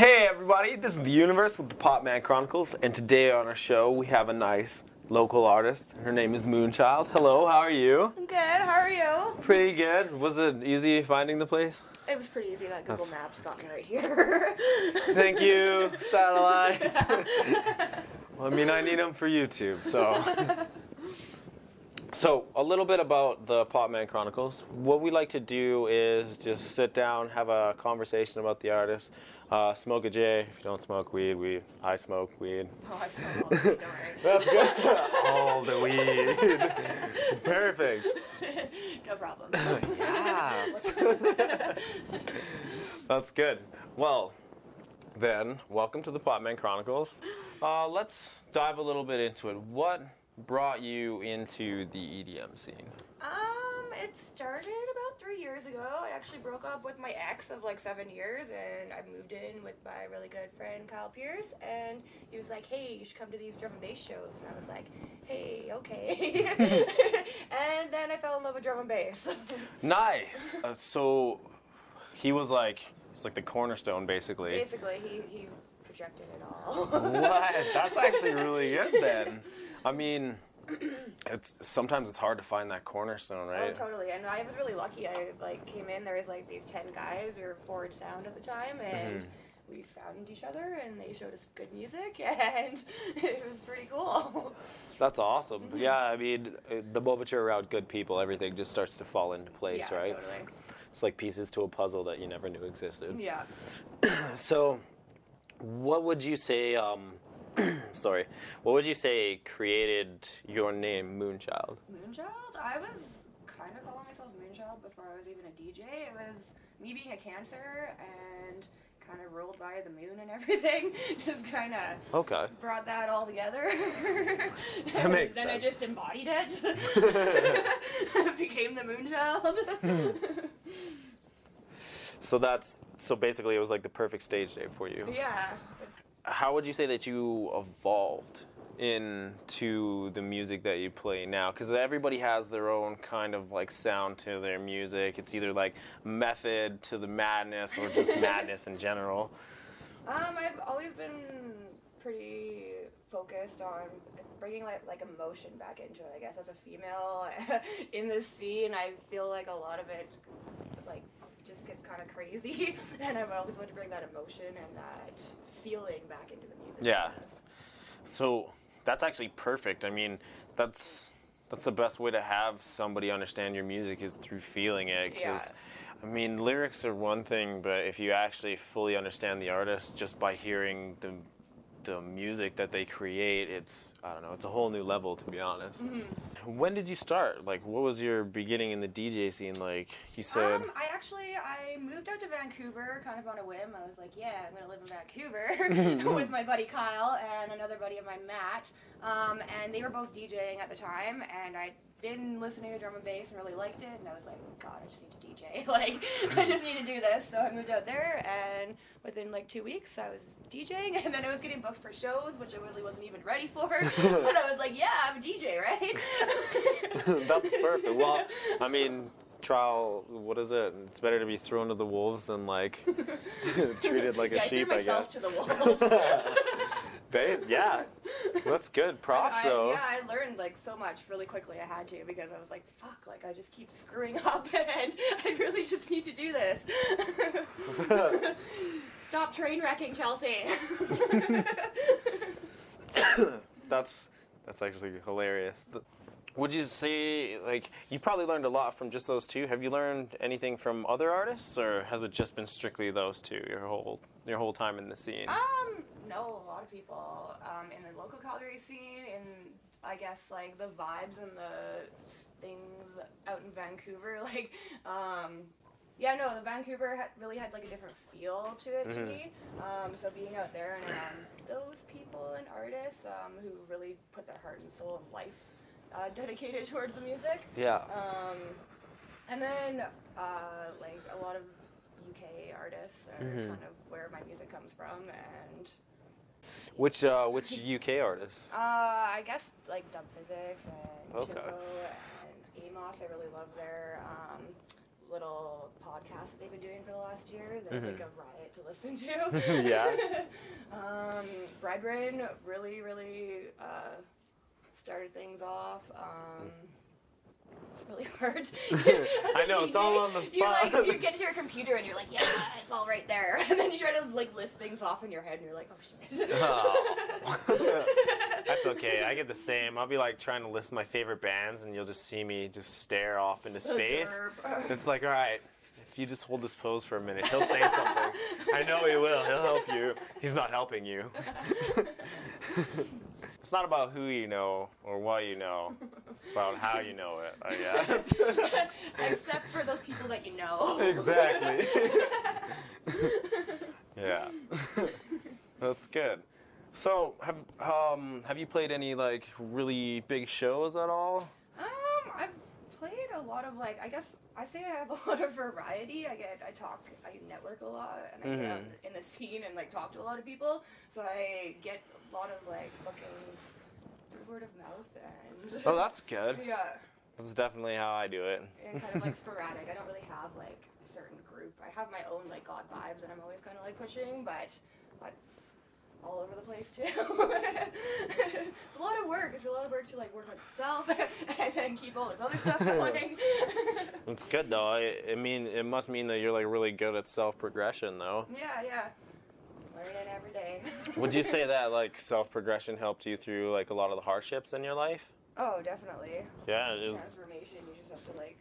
Hey everybody, this is the Universe with the Potmen Chronicles, and today on our show we have a nice local artist. Her name is Moonchild. Hello, how are you? I'm good, how are you? Pretty good. Was it easy finding the place? It was pretty easy, that Google Maps got me right here. Thank you, satellite. Well, I mean, I need them for YouTube, so. So, a little bit about the Potmen Chronicles. What we like to do is just sit down, have a conversation about the artist, smoke a J. If you don't smoke weed, I smoke weed. Oh, I smoke all the weed, don't worry. That's good. All the weed. Perfect. No problem. Yeah. That's good. Well, then, welcome to the Potmen Chronicles. Let's dive a little bit into it. What brought you into the EDM scene? It started about 3 years ago. I actually broke up with my ex of like 7 years, and I moved in with my really good friend Kyle Pierce, and he was like, hey, you should come to these drum and bass shows, and I was like, hey, okay. And then I fell in love with drum and bass. Nice. So he was like, it's like the cornerstone, basically. Basically, he projected it all. What? That's actually really good then. I mean, sometimes it's hard to find that cornerstone, right? Oh, totally. And I was really lucky. I came in. There was like these 10 guys. We were Forward Sound at the time, and we found each other, and they showed us good music, and it was pretty cool. That's awesome. Yeah, I mean, the moment you're around good people, everything just starts to fall into place, Yeah, right? Totally. It's like pieces to a puzzle that you never knew existed. Yeah. So, what would you say? What would you say created your name, Moonchild? Moonchild? I was kind of calling myself Moonchild before I was even a DJ. It was me being a Cancer and kind of ruled by the moon and everything. Just kind of brought that all together. That makes then sense. I just embodied it. Became the Moonchild. So basically it was like the perfect stage name for you. Yeah. How would you say that you evolved into the music that you play now? Because everybody has their own kind of like sound to their music. It's either like method to the madness or just madness in general. I've always been pretty focused on bringing like emotion back into it. I guess as a female in this scene, I feel like a lot of it like just gets kind of crazy, and I've always wanted to bring that emotion and that feeling back into the music. Yeah. So that's actually perfect. I mean, that's the best way to have somebody understand your music is through feeling it. Because, I mean, lyrics are one thing, but if you actually fully understand the artist just by hearing the music that they create, it's a whole new level, to be honest. When did you start? Like, what was your beginning in the DJ scene like? You said... I moved out to Vancouver kind of on a whim. I was like, yeah, I'm going to live in Vancouver with my buddy Kyle and another buddy of mine, Matt. And they were both DJing at the time, and I'd been listening to drum and bass and really liked it, and I was like, God, I just need to DJ. Like, I just need to do this. So I moved out there, and within like 2 weeks, I was DJing, and then I was getting booked for shows, which I really wasn't even ready for. But I was like, yeah, I'm a DJ, right? That's perfect. Well, I mean, what is it? It's better to be thrown to the wolves than like treated like a sheep, I guess. I threw myself to the wolves. Yeah, that's good. Props, though. Yeah, I learned like so much really quickly. I had to, because I was like, fuck, like I just keep screwing up, and I really just need to do this. Stop train wrecking, Chelsea. That's actually hilarious. Would you say, like, you probably learned a lot from just those two? Have you learned anything from other artists, or has it just been strictly those two your whole time in the scene? No, a lot of people in the local Calgary scene, in I guess like the vibes and the things out in Vancouver, like the Vancouver really had like a different feel to it to me. So being out there and around those people and artists who really put their heart and soul and life dedicated towards the music. Yeah. And then like a lot of UK artists are kind of where my music comes from. And which UK artists? I guess like Dub Physics and Chillo and Amos. I really love their little podcast that they've been doing for the last year. They're like a riot to listen to. Yeah. Bread Brain really, really started things off. It's really hard. I know, it's all on the spot. You get to your computer and you're like, yeah, it's all right there. And then you try to like list things off in your head and you're like, oh shit. Oh. That's okay. I get the same. I'll be like trying to list my favorite bands and you'll just see me just stare off into space. It's like, all right, if you just hold this pose for a minute, he'll say something. I know he will. He'll help you. He's not helping you. It's not about who you know or what you know. It's about how you know it, I guess. Except for those people that you know. Exactly. Yeah. That's good. So, have you played any like really big shows at all? I've played a lot of like, I guess I say I have a lot of variety. I network a lot, and I get out in the scene and like talk to a lot of people. So I get a lot of like bookings through word of mouth and. Oh, that's good. Yeah. That's definitely how I do it. And kind of like sporadic. I don't really have like a certain group. I have my own like God vibes that I'm always kind of like pushing, but that's all over the place too. It's a lot of work. It's a lot of work to like work on yourself and then keep all this other stuff going. It's good though. I mean, it must mean that you're like really good at self-progression though. Yeah. Learning every day. Would you say that like self-progression helped you through like a lot of the hardships in your life? Oh, definitely. Yeah, it is. Transformation, you just have to like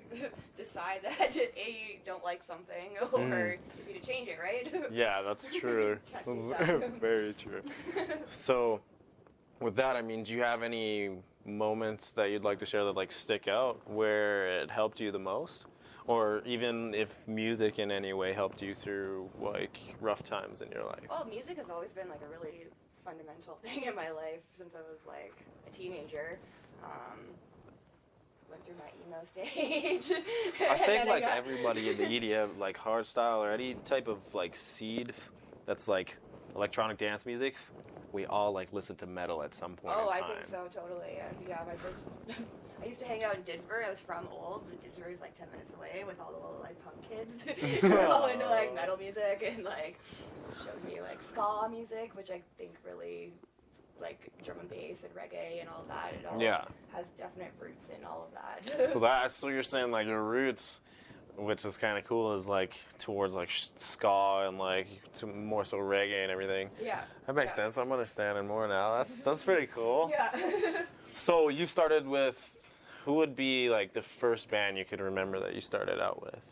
decide that you don't like something or you need to change it, right? Yeah, that's true. That's very true. So, with that, I mean, do you have any moments that you'd like to share that like stick out where it helped you the most? Or even if music in any way helped you through like rough times in your life? Well, music has always been like a really fundamental thing in my life since I was like a teenager. Went through my emo stage. I think like everybody in the EDM, like hardstyle or any type of like seed that's like electronic dance music, we all like listen to metal at some point in time. I think so, totally. And yeah, my first I used to hang out in Didsbury. I was from Olds, and Didsbury is like 10 minutes away with all the little like punk kids. They're all into like metal music and like showed me like ska music, which I think really like drum and bass and reggae and all that. It all has definite roots in all of that. So you're saying like your roots, which is kind of cool, is like towards like ska and like more so reggae and everything. Yeah. That makes sense. I'm understanding more now. That's pretty cool. Yeah. So you started with, who would be like the first band you could remember that you started out with?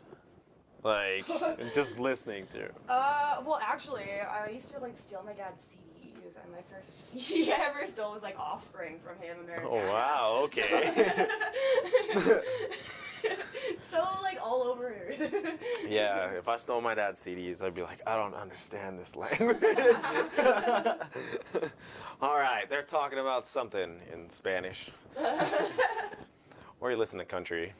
Like just listening to. Well, actually, I used to like steal my dad's CDs, and my first CD I ever stole was like Offspring from him. American. Oh wow, okay. So like all over. Yeah, if I stole my dad's CDs, I'd be like, I don't understand this language. All right, they're talking about something in Spanish. Or you listen to country.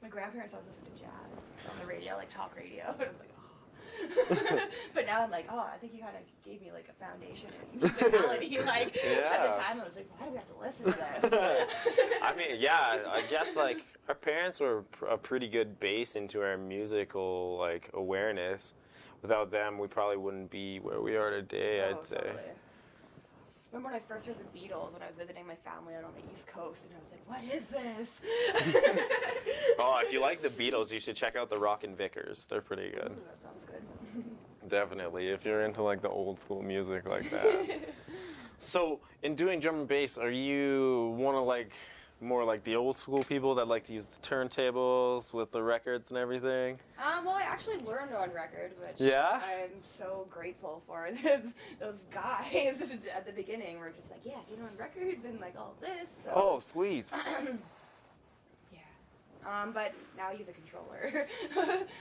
My grandparents always listened to jazz on the radio, like talk radio. I was like, oh. But now I'm like, oh, I think he kind of gave me like a foundation in musicality. Like at the time, I was like, why do we have to listen to this? I mean, yeah, I guess like our parents were a pretty good base into our musical like awareness. Without them, we probably wouldn't be where we are today. I'd say. Totally. Remember when I first heard the Beatles when I was visiting my family out on the East Coast, and I was like, what is this? Oh, if you like the Beatles, you should check out the Rockin' Vickers. They're pretty good. Ooh, that sounds good. Definitely, if you're into like the old school music like that. So, in doing drum and bass, are you one of like more like the old school people that like to use the turntables with the records and everything? Well, I actually learned on records, which I'm so grateful for. Those guys at the beginning were just like, yeah, get on records and like all this. So. Oh, sweet. But now I use a controller.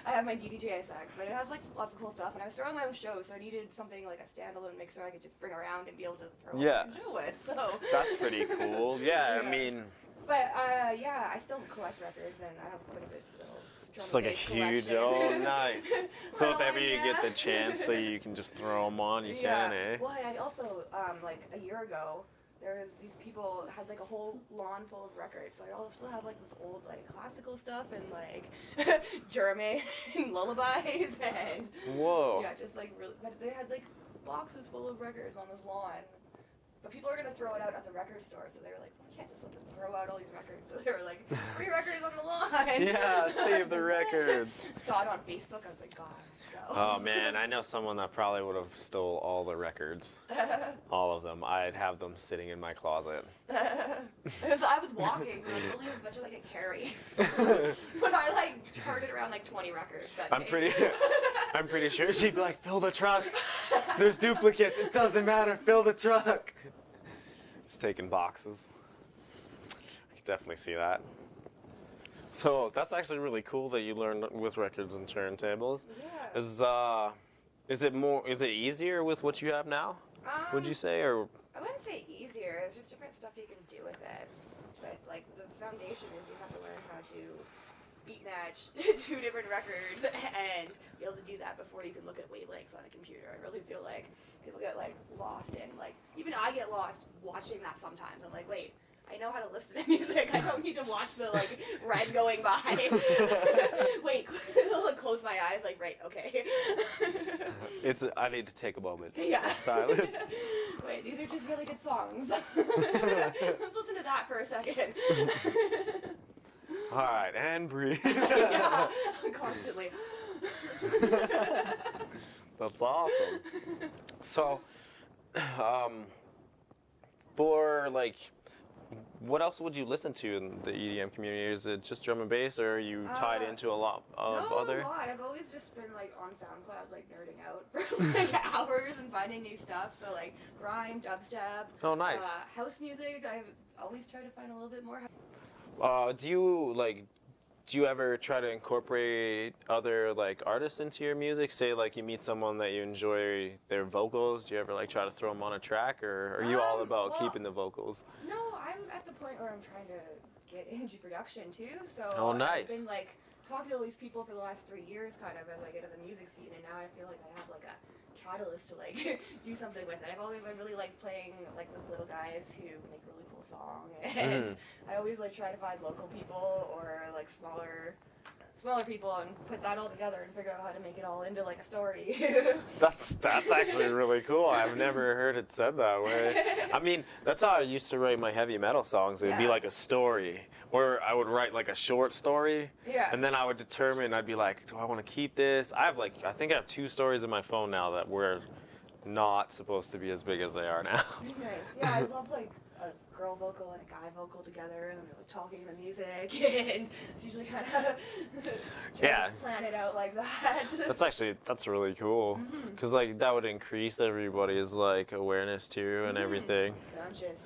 I have my DDJI sax, but it has like lots of cool stuff, and I was throwing my own show, so I needed something like a standalone mixer I could just bring around and be able to throw my own show with. So that's pretty cool. Yeah, I mean. But I still collect records, and I have quite a bit of little drum just like a huge, nice. So if ever you get the chance that you can just throw them on, you can, eh? Well, I also, like a year ago, there was these people had like a whole lawn full of records. So I also have like this old like classical stuff and like German lullabies and whoa. yeah, just like really. But they had like boxes full of records on this lawn. But people are gonna throw it out at the record store, so they were like, well, we can't just let them throw out all these records. So they were like, free records on the lawn. Yeah, save the records. Saw it on Facebook. I was like, God, go. Oh man, I know someone that probably would have stole all the records, all of them. I'd have them sitting in my closet. I was walking, so like, only was a bunch of like a carry. But I like charted around like 20 records that day. I'm pretty sure she'd be like, fill the truck. There's duplicates. It doesn't matter. Fill the truck. Just taking boxes. I could definitely see that. So that's actually really cool that you learned with records and turntables. Yeah. Is it easier with what you have now? Would you say, or? I wouldn't say easier. It's just different stuff you can do with it. But like the foundation is you have to learn how to beat match 2 different records and be able to do that before you can look at wavelengths on a computer. I really feel like people get like lost in like, even I get lost watching that sometimes. I'm like, wait, I know how to listen to music. I don't need to watch the like red going by. Wait, close my eyes. Like, right, okay. I need to take a moment. Yeah. Silence. Wait, these are just really good songs. Let's listen to that for a second. All right, and breathe. Yeah, constantly. That's awesome. So, for like, what else would you listen to in the EDM community? Is it just drum and bass, or are you tied into a lot of other? No, a lot. I've always just been like on SoundCloud, like nerding out for like hours and finding new stuff. So like grime, dubstep. Oh, nice. House music. I've always tried to find a little bit more. Do you ever try to incorporate other like artists into your music? Say like you meet someone that you enjoy their vocals. Do you ever like try to throw them on a track, or are you all about keeping the vocals? No, I'm at the point where I'm trying to get into production too. So nice. I've been like talking to all these people for the last 3 years, kind of as I get into the music scene, and now I feel like I have like a catalyst to like do something with it. I really like playing like with little guys who make really cool songs, and I always like try to find local people or like smaller people and put that all together and figure out how to make it all into like a story. That's actually really cool. I've never heard it said that way. I mean, that's how I used to write my heavy metal songs. It'd be like a story, where I would write like a short story, and then I would determine, I'd be like, do I want to keep this? I think I have 2 stories in my phone now that were not supposed to be as big as they are now. Nice. Yeah, I love like a girl vocal and a guy vocal together, and they're like talking the music, and it's usually kind of plan it out like that. That's really cool, because like that would increase everybody's like awareness too and everything. Conscious.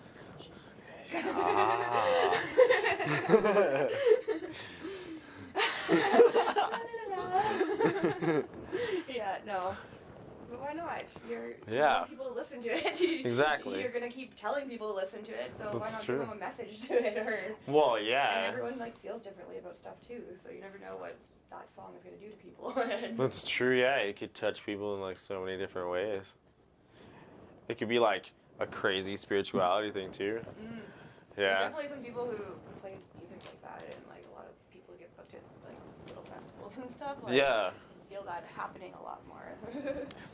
Yeah, no. But why not? You want people to listen to it. Exactly. You're gonna keep telling people to listen to it, so why not true. give them a message to it? Well, yeah. And everyone like feels differently about stuff too, so you never know what that song is gonna do to people. That's true. Yeah, it could touch people in like so many different ways. It could be like a crazy spirituality thing too. Yeah. There's definitely some people who play music like that, and like a lot of people who get booked at like little festivals and stuff. Like, feel that happening a lot more.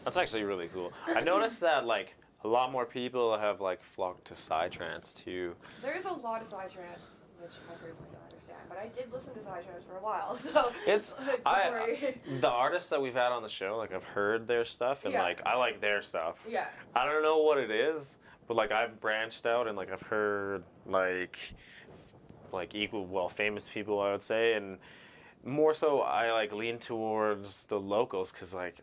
That's actually really cool. I noticed that like a lot more people have like flocked to psytrance too. There's a lot of psytrance, which I personally don't understand, but I did listen to psytrance for a while, so it's the artists that we've had on the show, like I've heard their stuff and like I like their stuff. Yeah. I don't know what it is, but like I've branched out and like I've heard like famous people, I would say, and more so I like lean towards the locals because like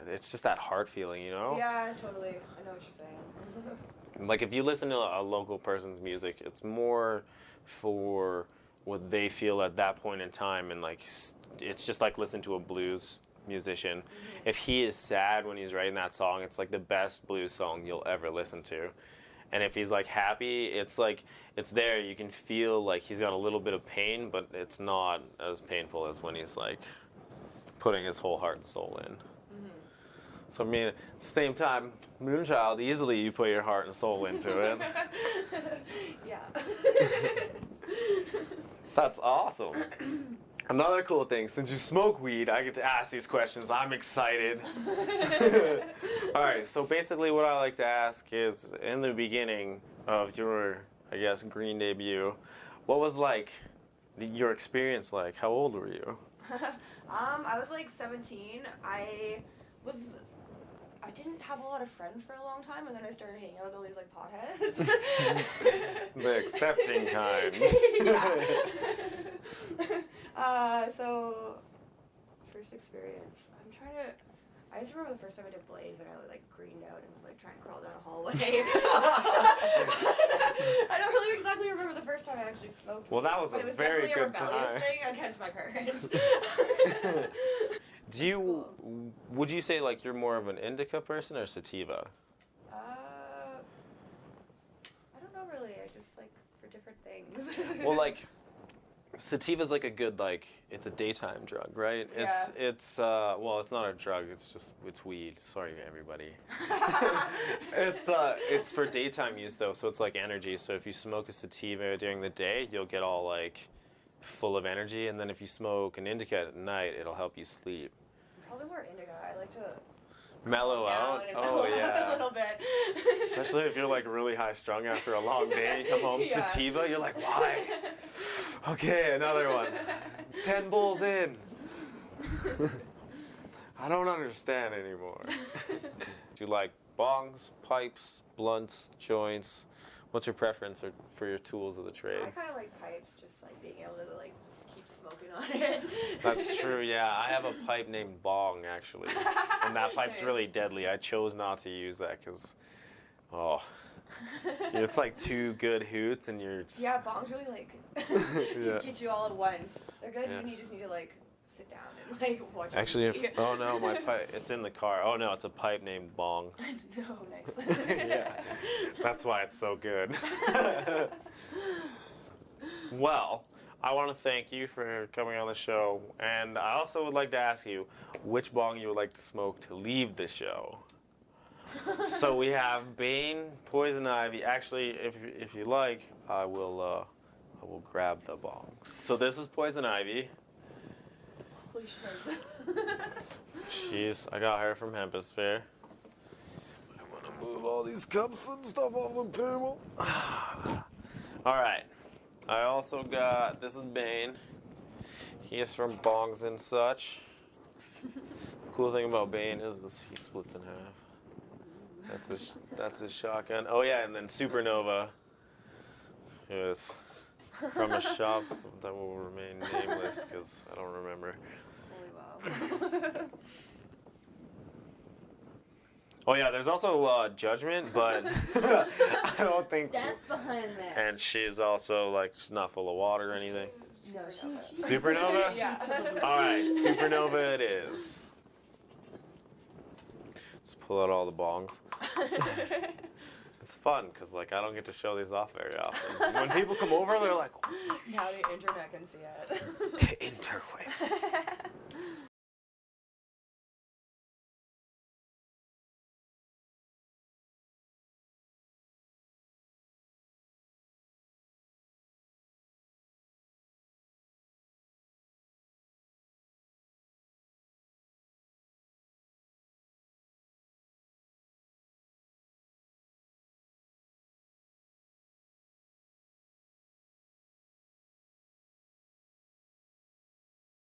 it's just that heart feeling, you know? Yeah, totally. I know what you're saying. Like if you listen to a local person's music, it's more for what they feel at that point in time, and like it's just like listen to a blues musician. If he is sad when he's writing that song, it's like the best blues song you'll ever listen to. And if he's like happy, it's like it's there. You can feel like he's got a little bit of pain, but it's not as painful as when he's like putting his whole heart and soul in. So I mean, at the same time, Moonchild, easily you put your heart and soul into it. Yeah. That's awesome. Another cool thing, since you smoke weed, I get to ask these questions. I'm excited. All right, so basically what I like to ask is, in the beginning of your, I guess, Green debut, what was like your experience like? How old were you? I was like 17. I didn't have a lot of friends for a long time, and then I started hanging out with all these like potheads. The accepting kind. So first experience. I just remember the first time I did Blaze, and I like greened out and was like trying to crawl down a hallway. I don't really exactly remember the first time I actually smoked. Well, that was but a it was very definitely good a rebellious time. thing against my parents. Would you say like you're more of an indica person or sativa? I don't know really. I just like for different things. Well, like sativa's like a good like it's a daytime drug, right? Yeah. It's well, it's not a drug. It's weed. Sorry, everybody. It's for daytime use though, so it's like energy. So if you smoke a sativa during the day, you'll get all like full of energy, and then if you smoke an indica at night, it'll help you sleep. Probably more indica. I like to Mellow out. Oh yeah. a little bit. Especially if you're like really high strung after a long day, you come home Yeah. sativa, you're like, why? Okay, another one. 10 bowls in. I don't understand anymore. Do you like bongs, pipes, blunts, joints? What's your preference for your tools of the trade? I kind of like pipes, just like being able to like just keep smoking on it. That's true, yeah. I have a pipe named bong, actually. And that pipe's Nice. really deadly. I chose not to use that because, it's like two good hoots and you're just... Yeah, bongs really like Yeah. get you all at once. They're good. Yeah. You just need to like sit down and like watch. Actually, TV. oh no, my pipe, it's in the car. Oh no, it's a pipe named bong. No, nice. Yeah, that's why it's so good. Well, I want to thank you for coming on the show, and I also would like to ask you which bong you would like to smoke to leave the show. So we have Bane, Poison Ivy. Actually, if you like, I will grab the bong. So this is Poison Ivy. Holy shit. Jeez, I got her from Hemposphere. I want to move all these cups and stuff off the table. All right. I also got, this is Bane. He is from Bongs and Such. The cool thing about Bane is this, he splits in half. That's his shotgun. Oh yeah, and then Supernova is from a shop that will remain nameless because I don't remember. Holy wow. Oh yeah, there's also Judgment, but I don't think. That's behind that. And she's also like she's not full of water or anything. No, she Supernova? Yeah. All right, Supernova it is. Just pull out all the bongs. It's fun because like I don't get to show these off very often. When people come over, they're like, Now the internet can see it. the interweb.